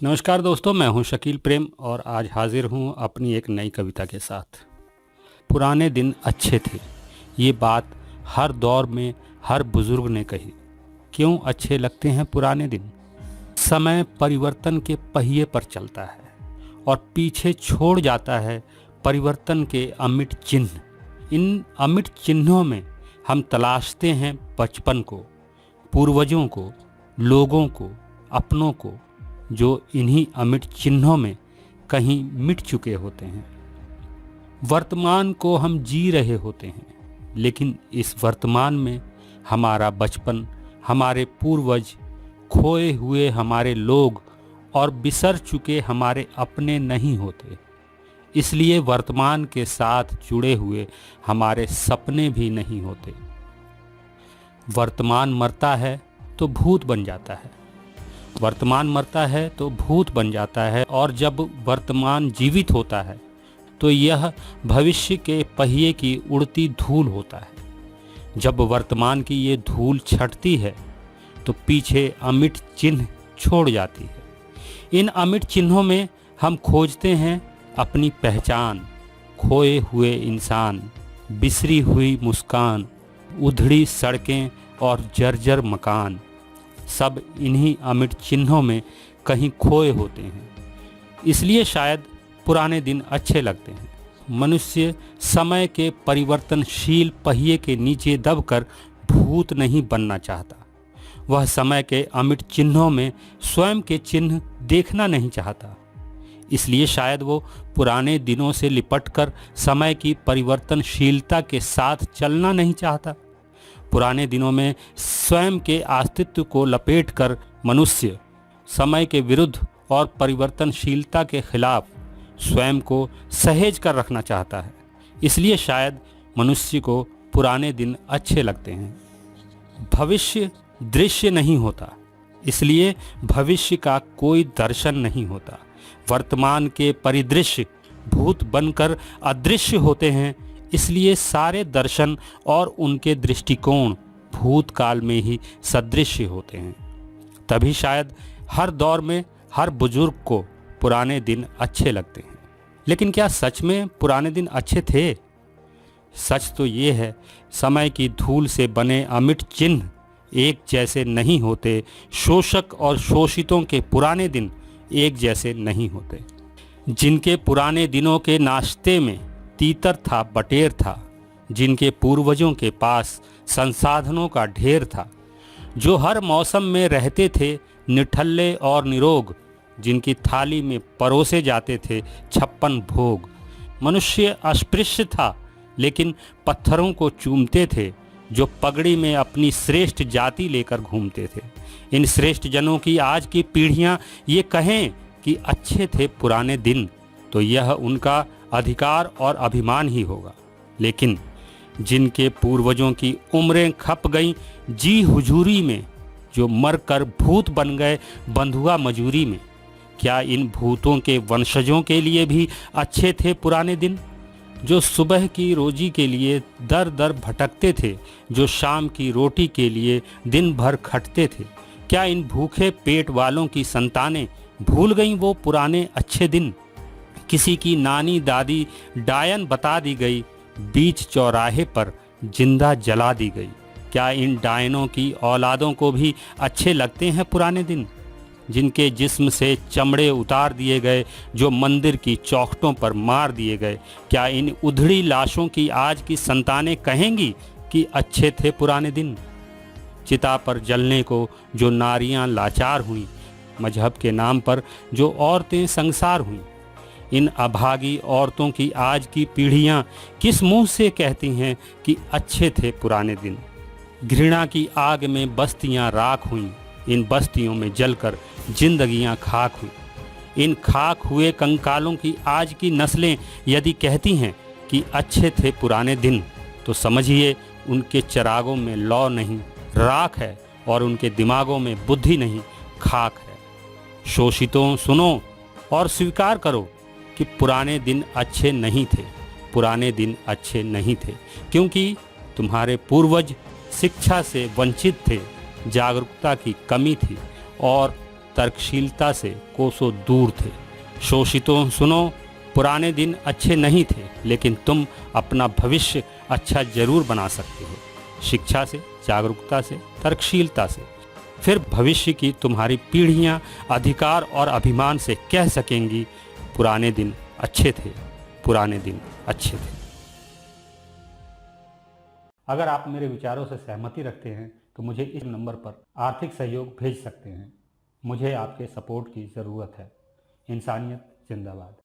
नमस्कार दोस्तों, मैं हूं शकील प्रेम और आज हाजिर हूं अपनी एक नई कविता के साथ। पुराने दिन अच्छे थे, ये बात हर दौर में हर बुजुर्ग ने कही। क्यों अच्छे लगते हैं पुराने दिन? समय परिवर्तन के पहिए पर चलता है और पीछे छोड़ जाता है परिवर्तन के अमिट चिन्ह। इन अमिट चिन्हों में हम तलाशते हैं बचपन को, पूर्वजों को, लोगों को, अपनों को, जो इन्हीं अमिट चिन्हों में कहीं मिट चुके होते हैं। वर्तमान को हम जी रहे होते हैं, लेकिन इस वर्तमान में हमारा बचपन, हमारे पूर्वज, खोए हुए हमारे लोग और बिसर चुके हमारे अपने नहीं होते। इसलिए वर्तमान के साथ जुड़े हुए हमारे सपने भी नहीं होते। वर्तमान मरता है तो भूत बन जाता है, वर्तमान मरता है तो भूत बन जाता है, और जब वर्तमान जीवित होता है तो यह भविष्य के पहिए की उड़ती धूल होता है। जब वर्तमान की ये धूल छटती है तो पीछे अमिट चिन्ह छोड़ जाती है। इन अमिट चिन्हों में हम खोजते हैं अपनी पहचान, खोए हुए इंसान, बिसरी हुई मुस्कान, उधड़ी सड़कें और जर्जर मकान, सब इन्हीं अमिट चिन्हों में कहीं खोए होते हैं। इसलिए शायद पुराने दिन अच्छे लगते हैं। मनुष्य समय के परिवर्तनशील पहिए के नीचे दबकर भूत नहीं बनना चाहता। वह समय के अमिट चिन्हों में स्वयं के चिन्ह देखना नहीं चाहता। इसलिए शायद वो पुराने दिनों से लिपटकर समय की परिवर्तनशीलता के साथ चलना नहीं चाहता। पुराने दिनों में स्वयं के अस्तित्व को लपेटकर मनुष्य समय के विरुद्ध और परिवर्तनशीलता के खिलाफ स्वयं को सहेज कर रखना चाहता है। इसलिए शायद मनुष्य को पुराने दिन अच्छे लगते हैं। भविष्य दृश्य नहीं होता, इसलिए भविष्य का कोई दर्शन नहीं होता। वर्तमान के परिदृश्य भूत बनकर अदृश्य होते हैं, इसलिए सारे दर्शन और उनके दृष्टिकोण भूतकाल में ही सदृश्य होते हैं। तभी शायद हर दौर में हर बुजुर्ग को पुराने दिन अच्छे लगते हैं। लेकिन क्या सच में पुराने दिन अच्छे थे? सच तो ये है, समय की धूल से बने अमिट चिन्ह एक जैसे नहीं होते। शोषक और शोषितों के पुराने दिन एक जैसे नहीं होते। जिनके पुराने दिनों के नाश्ते में तीतर था, बटेर था, जिनके पूर्वजों के पास संसाधनों का ढेर था, जो हर मौसम में रहते थे निठल्ले और निरोग, जिनकी थाली में परोसे जाते थे 56 भोग। मनुष्य अस्पृश्य था, लेकिन पत्थरों को चूमते थे, जो पगड़ी में अपनी श्रेष्ठ जाति लेकर घूमते थे। इन श्रेष्ठ जनों की आज की पीढ़ियां ये कहें कि अच्छे थे पुराने दिन, तो यह उनका अधिकार और अभिमान ही होगा। लेकिन जिनके पूर्वजों की उम्रें खप गईं जी हुजूरी में, जो मरकर भूत बन गए बंधुआ मजूरी में, क्या इन भूतों के वंशजों के लिए भी अच्छे थे पुराने दिन? जो सुबह की रोजी के लिए दर दर भटकते थे, जो शाम की रोटी के लिए दिन भर खटते थे, क्या इन भूखे पेट वालों की संतानें भूल गईं वो पुराने अच्छे दिन? किसी की नानी दादी डायन बता दी गई, बीच चौराहे पर जिंदा जला दी गई। क्या इन डायनों की औलादों को भी अच्छे लगते हैं पुराने दिन? जिनके जिस्म से चमड़े उतार दिए गए, जो मंदिर की चौखटों पर मार दिए गए, क्या इन उधड़ी लाशों की आज की संतानें कहेंगी कि अच्छे थे पुराने दिन? चिता पर जलने को जो नारियां लाचार हुईं, मजहब के नाम पर जो औरतें संसार हुईं, इन अभागी औरतों की आज की पीढ़ियां किस मुंह से कहती हैं कि अच्छे थे पुराने दिन? घृणा की आग में बस्तियां राख हुईं, इन बस्तियों में जलकर जिंदगियां खाक हुई। इन खाक हुए कंकालों की आज की नस्लें यदि कहती हैं कि अच्छे थे पुराने दिन, तो समझिए उनके चिरागों में लौ नहीं राख है, और उनके दिमागों में बुद्धि नहीं खाक है। शोषितों सुनो और स्वीकार करो कि पुराने दिन अच्छे नहीं थे। पुराने दिन अच्छे नहीं थे क्योंकि तुम्हारे पूर्वज शिक्षा से वंचित थे, जागरूकता की कमी थी और तर्कशीलता से कोसों दूर थे। शोषितों सुनो, पुराने दिन अच्छे नहीं थे, लेकिन तुम अपना भविष्य अच्छा जरूर बना सकते हो। शिक्षा से, जागरूकता से, तर्कशीलता से। फिर भविष्य की तुम्हारी पीढ़ियां अधिकार और अभिमान से कह सकेंगी, पुराने दिन अच्छे थे, पुराने दिन अच्छे थे। अगर आप मेरे विचारों से सहमति रखते हैं तो मुझे इस नंबर पर आर्थिक सहयोग भेज सकते हैं। मुझे आपके सपोर्ट की ज़रूरत है। इंसानियत जिंदाबाद।